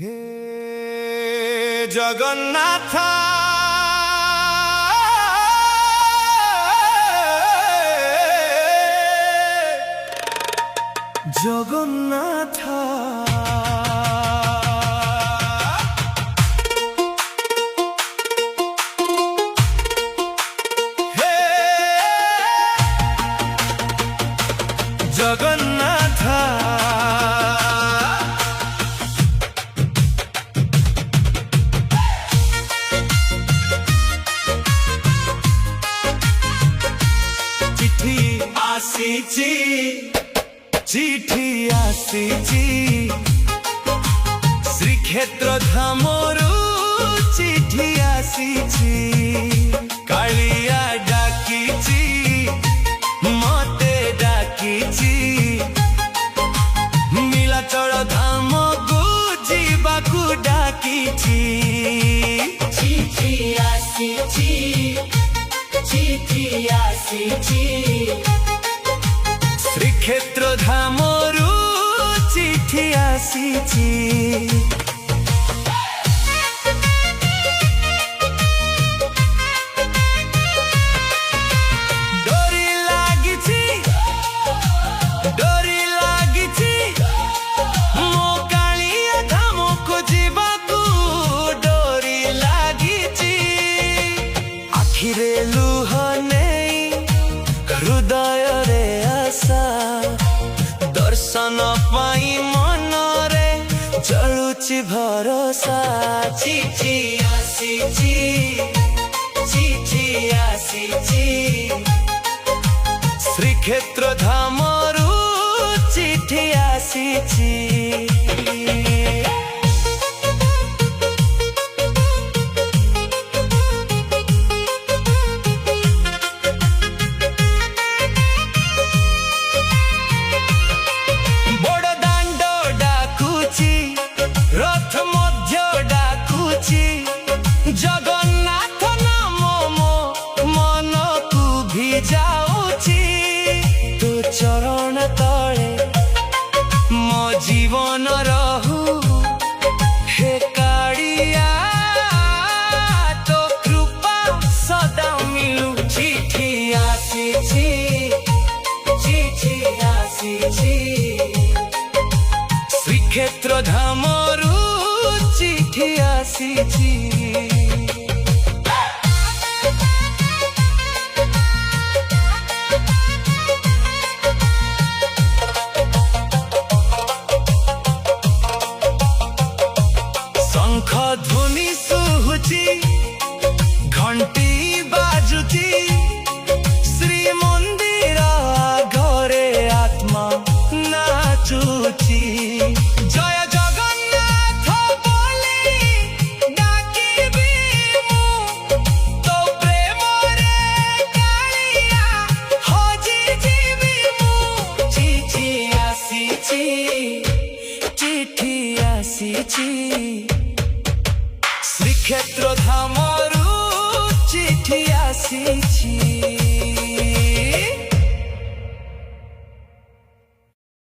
হে জগন্নাথ জগন্নাথ হে জগন্নাথ चिठी आसीची श्रीक्षेत्र धामरू चिठी आसीची कालिया डाकीची मते डाकीची नीलाचल धाम को जीवाकू डाकीची चिठी आसीची चिठी आसीची श्रीक्षेत्र धामरू चिठी आसीची डोरी लागिची मो कालिया धाम को जीवाकू डोरी लागिची आखिरे लुह नहीं हृदय रे आशा दर्शन पाई मन रे जलुची भरोसा चिठी आसीची चिठी आसीची श्रीक्षेत्र धामरू चिठी आसीची रथ मध्य डाकुची जगन्नाथ नाम मो मन को भी जाऊची तो चरण तले मो जीवन रहू हे कालिया तो कृपा सदा मिलू चिठी आसीची चिठी आसीची श्रीक्षेत्र धामरू चिठी आसीची शंख ध्वनि सुहुची घंटी बाजुची श्री मंदिर घरे आत्मा नाचुची जय जगन्नाथ बोली डाकिबी मु तो प्रेम रे कालिया हजी जीवी मु चिठी आसीची चिठी आसीची श्रीक्षेत्र धामरू चिठी आसीची।